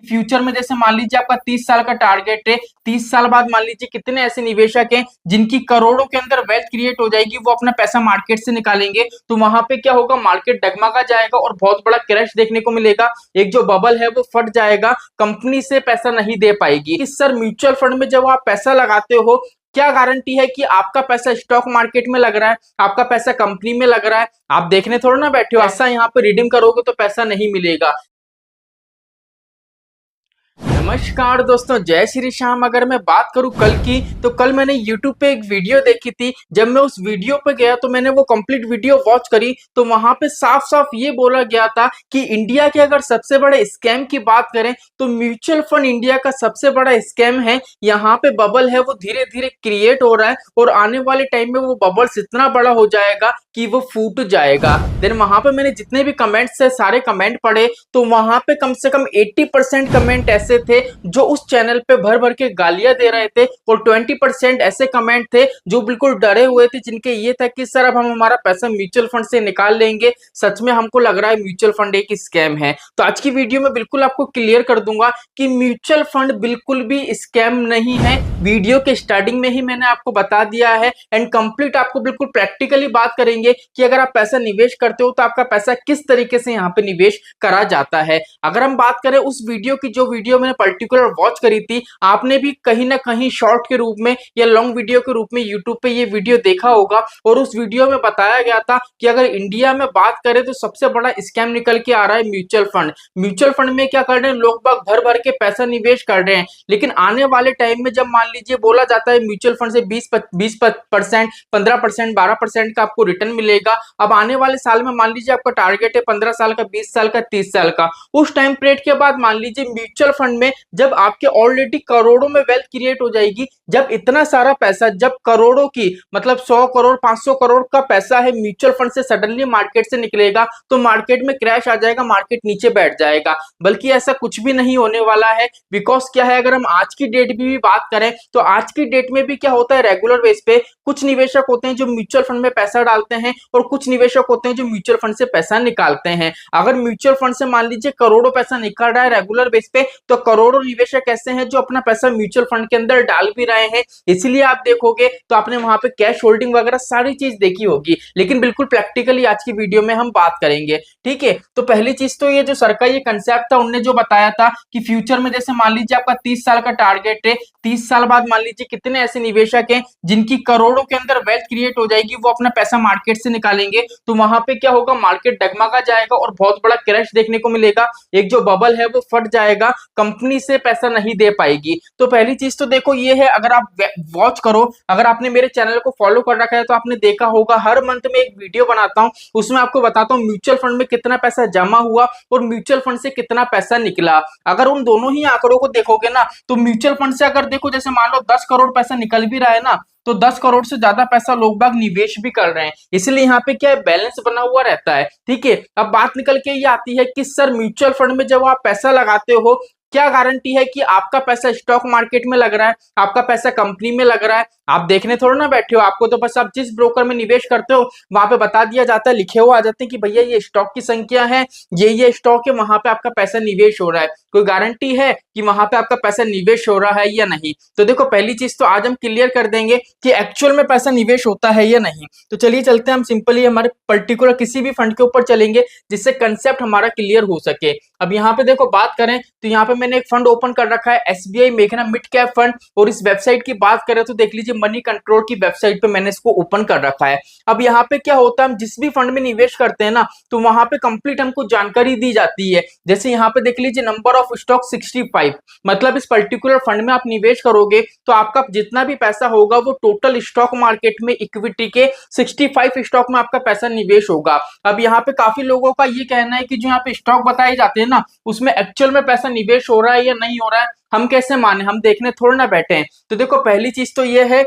Future में जैसे मान लीजिए आपका 30 साल का टारगेट है, 30 साल बाद मान लीजिए कितने ऐसे निवेशक हैं जिनकी करोड़ों के अंदर वेल्थ क्रिएट हो जाएगी, वो अपना पैसा मार्केट से निकालेंगे। तो वहां पे क्या होगा, मार्केट डगमगा जाएगा और बहुत बड़ा क्रैश देखने को मिलेगा। एक जो बबल है वो फट जाएगा, कंपनी से पैसा नहीं दे पाएगी। इस सर म्यूचुअल फंड में जब आप पैसा लगाते हो, क्या गारंटी है कि आपका पैसा स्टॉक मार्केट में लग रहा है, आपका पैसा कंपनी में लग रहा है? आप देखने थोड़ा ना बैठे हो, ऐसा यहाँ पे रिडीम करोगे तो पैसा नहीं मिलेगा। नमस्कार दोस्तों, जय श्री श्याम। अगर मैं बात करूं कल की, तो कल मैंने YouTube पे एक वीडियो देखी थी। जब मैं उस वीडियो पे गया तो मैंने वो कंप्लीट वीडियो वॉच करी, तो वहां पे साफ साफ ये बोला गया था कि इंडिया के अगर सबसे बड़े स्कैम की बात करें तो म्यूचुअल फंड इंडिया का सबसे बड़ा स्कैम है। यहाँ पे बबल है वो धीरे धीरे क्रिएट हो रहा है और आने वाले टाइम में वो बबल्स इतना बड़ा हो जाएगा कि वो फूट जाएगा। देन वहां पे मैंने जितने भी कमेंट्स है सारे कमेंट पढ़े, तो वहां पे कम से कम 80% कमेंट ऐसे थे जो उस चैनल पे भर भर के गालियां दे रहे थे, और 20% ऐसे कमेंट थे जो बिल्कुल डरे हुए थे, जिनके ये था कि सर अब हम हमारा पैसा म्यूचुअल फंड से निकाल लेंगे, सच में हमको लग रहा है म्यूचुअल फंड एक स्कैम है। तो आज की वीडियो में बिल्कुल आपको क्लियर कर दूंगा कि म्यूचुअल फंड बिल्कुल भी स्कैम नहीं है। वीडियो के स्टार्टिंग में ही मैंने आपको बता दिया है, एंड कंप्लीट आपको बिल्कुल प्रैक्टिकली बात करेंगे कि अगर आप पैसा निवेश करते हो तो आपका पैसा किस तरीके से यहाँ पे निवेश करा जाता है। अगर हम बात करें उस वीडियो की, जो वीडियो मैंने पर्टिकुलर वॉच करी थी, आपने भी कहीं ना कहीं शॉर्ट के रूप में या लॉन्ग वीडियो के रूप में यूट्यूब पे ये वीडियो देखा होगा, और उस वीडियो में बताया गया था कि अगर इंडिया में बात करें तो सबसे बड़ा स्कैम निकल के आ रहा है म्यूचुअल फंड। म्यूचुअल फंड में क्या कर रहे हैं लोग बाग, भर भर के पैसा निवेश कर रहे हैं, लेकिन आने वाले टाइम में जब मान लीजिए बोला जाता है म्यूचुअल फंड से 20% 15% 12% का आपको रिटर्न मिलेगा, अब आने वाले साल में मान लीजिए आपका टारगेट है 15 साल का, 20 साल का, 30 साल का, उस टाइम पीरियड के बाद मान लीजिए म्यूचुअल फंड में जब आपके ऑलरेडी करोड़ों में वेल्थ क्रिएट हो जाएगी, जब इतना सारा पैसा, जब करोड़ों की मतलब 100 करोड़ 500 करोड़ का पैसा है म्यूचुअल फंड से सडनली मार्केट से निकलेगा, तो मार्केट में क्रैश आ जाएगा, मार्केट नीचे बैठ जाएगा। बल्कि ऐसा कुछ भी नहीं होने वाला है। बिकॉज क्या है, अगर हम आज की डेट की भी बात करें तो आज की डेट में भी क्या होता है, रेगुलर बेस पे कुछ निवेशक होते हैं जो म्यूचुअल फंड में पैसा डालते हैं, और कुछ निवेशक होते हैं जो म्यूचुअल फंड से पैसा निकालते हैं। अगर म्यूचुअल फंड से मान लीजिए करोड़ों पैसा निकल रहा है रेगुलर बेस पे, तो करोड़ों निवेशक ऐसे हैं जो अपना पैसा म्यूचुअल फंड के अंदर डाल भी रहे हैं। इसलिए आप देखोगे तो आपने वहां पे कैश होल्डिंग वगैरह सारी चीज देखी होगी, लेकिन बिल्कुल प्रैक्टिकली आज की वीडियो में हम बात करेंगे। ठीक है, तो पहली चीज तो ये जो सर का ये कंसेप्ट था, उन्होंने जो बताया था कि फ्यूचर में जैसे मान लीजिए आपका 30 साल का टारगेट है, 30 साल बाद मान लीजिए कितने ऐसे निवेशक हैं जिनकी करोड़ों के अंदर वेल्थ क्रिएट हो जाएगी, वो अपना पैसा मार्केट से निकालेंगे। तो वहां पे क्या होगा, मार्केट डगमगा जाएगा और बहुत बड़ा क्रैश देखने को मिलेगा। एक जो बबल है वो फट जाएगा, कंपनी से पैसा नहीं दे पाएगी। तो पहली चीज तो देखो ये है, अगर आप वॉच करो, अगर आपने मेरे चैनल को फॉलो कर रखा है तो आपने देखा होगा हर मंथ में एक वीडियो बनाता हूं, उसमें आपको बताता हूं म्यूचुअल फंड में कितना पैसा जमा हुआ और म्यूचुअल फंड से कितना पैसा निकला। अगर उन दोनों ही आंकड़ों को देखोगे ना, तो म्यूचुअल फंड से अगर देखो जैसे मान लो 10 करोड़ पैसा निकल भी रहा है ना, तो 10 करोड़ से ज्यादा पैसा लोग बाग निवेश भी कर रहे हैं। इसलिए यहाँ पे क्या है, बैलेंस बना हुआ रहता है। ठीक है, अब बात निकल के ये आती है कि सर म्यूचुअल फंड में जब आप पैसा लगाते हो, क्या गारंटी है कि आपका पैसा स्टॉक मार्केट में लग रहा है, आपका पैसा कंपनी में लग रहा है? आप देखने थोड़ा ना बैठे हो, आपको तो बस आप जिस ब्रोकर में निवेश करते हो वहां पे बता दिया जाता है, लिखे हुए आ जाते हैं कि भैया ये स्टॉक की संख्या है, ये स्टॉक है, वहां पे आपका पैसा निवेश हो रहा है। कोई गारंटी है कि वहां पे आपका पैसा निवेश हो रहा है या नहीं? तो देखो पहली चीज तो आज हम क्लियर कर देंगे कि एक्चुअल में पैसा निवेश होता है या नहीं। तो चलिए चलते हैं, हम सिंपली हमारे पर्टिकुलर किसी भी फंड के ऊपर चलेंगे जिससे कंसेप्ट हमारा क्लियर हो सके। अब यहाँ पे देखो बात करें तो यहाँ पे मैंने एक फंड ओपन कर रखा है, एसबीआई मेघना मिड कैप फंड, और इस वेबसाइट की बात करें तो देख लीजिए मनी कंट्रोल की वेबसाइट पे मैंने इसको ओपन कर रखा है। अब यहाँ पे क्या होता है, हम जिस भी फंड में निवेश करते हैं ना, तो वहां पे कंप्लीट हमको जानकारी दी जाती है। जैसे यहाँ पे देख लीजिए नंबर ऑफ स्टॉक 65, मतलब इस पर्टिकुलर फंड में आप निवेश करोगे तो आपका जितना भी पैसा होगा वो टोटल स्टॉक मार्केट में इक्विटी के 65 स्टॉक में आपका पैसा निवेश होगा। अब यहाँ पे काफी लोगों का ये कहना है कि जो यहाँ पे स्टॉक बताए जाते हैं ना, उसमें एक्चुअल में पैसा निवेश हो रहा है या नहीं हो रहा है, हम कैसे माने, हम देखने थोड़ा ना बैठे हैं। तो देखो पहली चीज तो ये है,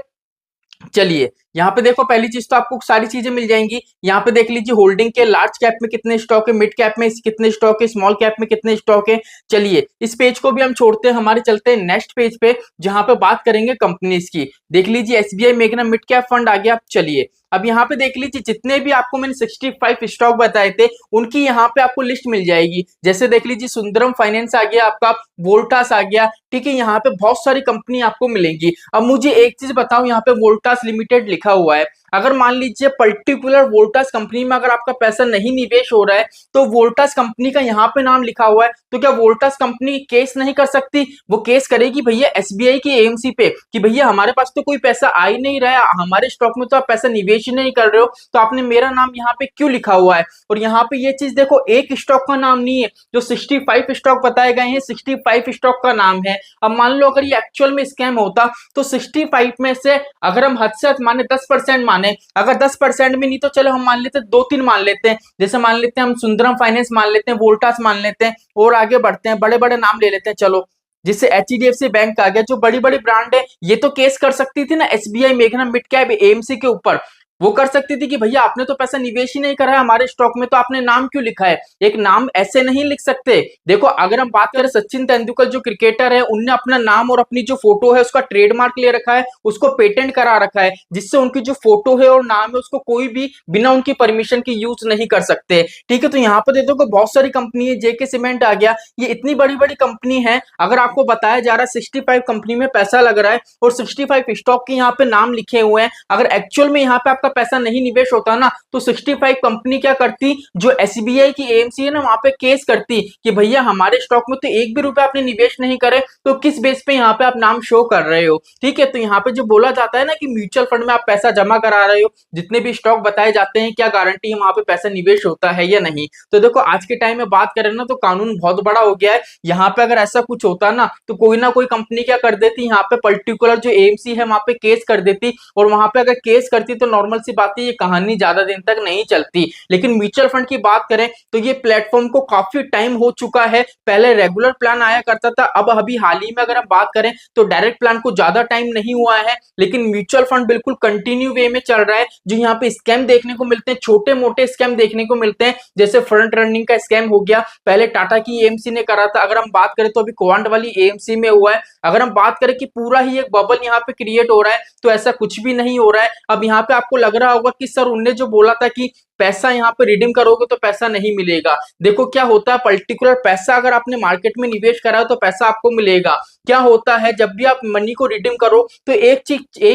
चलिए यहाँ पे देखो पहली चीज तो आपको सारी चीजें मिल जाएंगी। यहाँ पे देख लीजिए होल्डिंग के लार्ज कैप में कितने स्टॉक है, मिड कैप में कितने स्टॉक है, स्मॉल कैप में कितने स्टॉक है। चलिए इस पेज को भी हम छोड़ते हैं, हमारे चलते हैं नेक्स्ट पेज पे जहां पे बात करेंगे कंपनीज की। देख लीजिए एसबीआई मेघना मिड कैप फंड आ गया। चलिए अब यहाँ पे देख लीजिए जितने भी आपको मैंने 65 स्टॉक बताए थे उनकी यहाँ पे आपको लिस्ट मिल जाएगी। जैसे देख लीजिए सुंदरम फाइनेंस आ गया, आपका वोल्टास आ गया, ठीक है। यहाँ पे बहुत सारी कंपनी आपको मिलेंगी। अब मुझे एक चीज बताओ, यहाँ पे वोल्टास लिमिटेड लिखा हुआ है, अगर मान लीजिए पर्टिकुलर वोल्टास कंपनी में अगर आपका पैसा नहीं निवेश हो रहा है तो वोल्टास कंपनी का यहाँ पे नाम लिखा हुआ है, तो क्या वोल्टास कंपनी केस नहीं कर सकती? वो केस करेगी भैया एसबीआई की एएमसी पे कि भैया हमारे पास तो कोई पैसा आ ही नहीं रहा है, हमारे स्टॉक में तो आप पैसा निवेश ही नहीं कर रहे हो, तो आपने मेरा नाम यहाँ पे क्यों लिखा हुआ है? और यहाँ पे ये चीज देखो, एक स्टॉक का नाम नहीं है, जो 65 स्टॉक बताए गए हैं 65 स्टॉक का नाम है। अब मान लो अगर ये एक्चुअल में स्कैम होता तो 65 में से अगर हम हद से हद माने 10% माने, अगर 10% में नहीं तो चलो हम मान लेते 2-3 मान लेते हैं, जैसे मान लेते हैं हम सुंदरम फाइनेंस मान लेते हैं, वोल्टास मान लेते हैं, और आगे बढ़ते हैं, बड़े बड़े नाम ले लेते हैं। चलो जिससे एचडीएफसी बैंक आ गया, जो बड़ी बड़ी ब्रांड है, ये तो केस कर सकती थी ना एसबीआई, मेघना, मिड कैप, एएमसी के ऊपर। वो कर सकती थी कि भैया आपने तो पैसा निवेश ही नहीं करा है हमारे स्टॉक में, तो आपने नाम क्यों लिखा है? एक नाम ऐसे नहीं लिख सकते। देखो अगर हम बात करें सचिन तेंदुलकर जो क्रिकेटर है, उनने अपना नाम और अपनी जो फोटो है उसका ट्रेडमार्क ले रखा है, उसको पेटेंट करा रखा है, जिससे उनकी जो फोटो है और नाम है उसको कोई भी बिना उनकी परमिशन की यूज नहीं कर सकते, ठीक है। तो यहाँ पर देखो बहुत सारी कंपनी है, जेके सीमेंट आ गया, ये इतनी बड़ी बड़ी कंपनी है। अगर आपको बताया जा रहा है 65 कंपनी में पैसा लग रहा है और 65 स्टॉक के यहाँ पे नाम लिखे हुए हैं, अगर एक्चुअल में यहाँ पे आपका पैसा नहीं निवेश होता ना तो 65 कंपनी क्या करती, जो एसबीआई की एएमसी है ना वहां पे केस करती कि भैया हमारे स्टॉक में तो एक भी रुपया आपने निवेश नहीं करे, तो किस बेस पे यहाँ पे आप नाम शो कर रहे हो, ठीक है। तो यहाँ पे जो बोला जाता है ना कि म्यूचुअल फंड में आप पैसा जमा करा रहे हो, जितने भी स्टॉक बताए जाते हैं, क्या गारंटी है वहां पे पैसा निवेश होता है या नहीं? तो देखो आज के टाइम में बात करें ना तो कानून बहुत बड़ा हो गया है। यहाँ पे अगर ऐसा कुछ होता ना तो कोई ना कोई कंपनी क्या कर देती, यहाँ पे पर्टिकुलर जो एएमसी है वहां पे केस कर देती, और वहां पे अगर केस करती तो नॉर्मल सी बात है ये कहानी ज्यादा दिन तक नहीं चलती। लेकिन म्यूचुअल फंड की बात करें तो ये प्लेटफॉर्म को काफी टाइम हो चुका है, पहले रेगुलर प्लान आया करता था, अब अभी हाल ही में अगर हम बात करें तो डायरेक्ट प्लान को ज्यादा टाइम नहीं हुआ है, लेकिन म्यूचुअल फंड बिल्कुल कंटिन्यू वे में चल रहा है। जो यहाँ पे स्कैम देखने को मिलते हैं, छोटे मोटे स्कैम देखने को मिलते हैं, जैसे फ्रंट रनिंग का स्कैम हो गया, पहले टाटा की एएमसी ने करा था, अगर हम बात करें तो अभी क्वांट वाली एएमसी में हुआ है। अगर हम बात करें कि पूरा ही एक बबल यहाँ पे क्रिएट हो रहा है, तो ऐसा कुछ भी नहीं हो रहा है। अब यहाँ पे आपको लग रहा होगा कि सर उनने जो बोला था कि पैसा यहाँ पे रिडीम करोगे तो पैसा नहीं मिलेगा, देखो क्या होता है, पर्टिकुलर पैसा अगर आपने मार्केट में निवेश करा हो तो पैसा आपको मिलेगा। क्या होता है जब भी आप मनी को रिडीम करो तो एक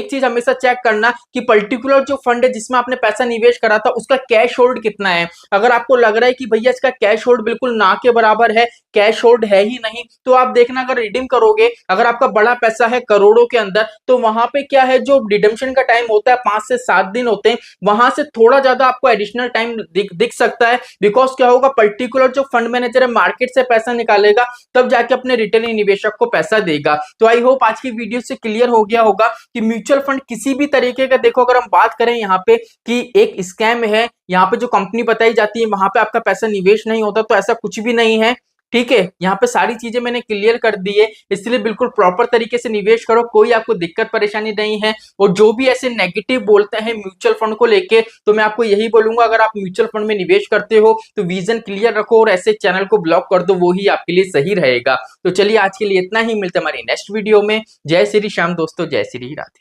चीज हमेशा चेक करना कि पर्टिकुलर जो फंड है जिसमें आपने पैसा निवेश करा था उसका कैश होल्ड कितना है। अगर आपको लग रहा है कि भैया इसका कैश होल्ड बिल्कुल ना के बराबर है, कैश होल्ड है ही नहीं, तो आप देखना अगर रिडीम करोगे, अगर आपका बड़ा पैसा है करोड़ों के अंदर, तो वहां पे क्या है, जो रिडम्पशन का टाइम होता है 5 से 7 दिन होते हैं, वहां से थोड़ा ज्यादा आपको एडिशनल टाइम दिख सकता है। बिकॉज क्या होगा, पर्टिकुलर जो फंड मैनेजर है मार्केट से पैसा निकालेगा तब जाके अपने रिटेल निवेशक को पैसा देगा। तो आई होप आज की वीडियो से क्लियर हो गया होगा कि म्यूचुअल फंड किसी भी तरीके का, देखो अगर हम बात करें यहाँ पे कि एक स्कैम है, यहाँ पे जो कंपनी बताई जाती है वहां पे आपका पैसा निवेश नहीं होता, तो ऐसा कुछ भी नहीं है, ठीक है। यहाँ पे सारी चीजें मैंने क्लियर कर दी है, इसलिए बिल्कुल प्रॉपर तरीके से निवेश करो, कोई आपको दिक्कत परेशानी नहीं है। और जो भी ऐसे नेगेटिव बोलते हैं म्यूचुअल फंड को लेके, तो मैं आपको यही बोलूंगा अगर आप म्यूचुअल फंड में निवेश करते हो तो विजन क्लियर रखो और ऐसे चैनल को ब्लॉक कर दो, वो ही आपके लिए सही रहेगा। तो चलिए आज के लिए इतना ही, मिलते हमारी नेक्स्ट वीडियो में। जय श्री श्याम दोस्तों, जय श्री राधे।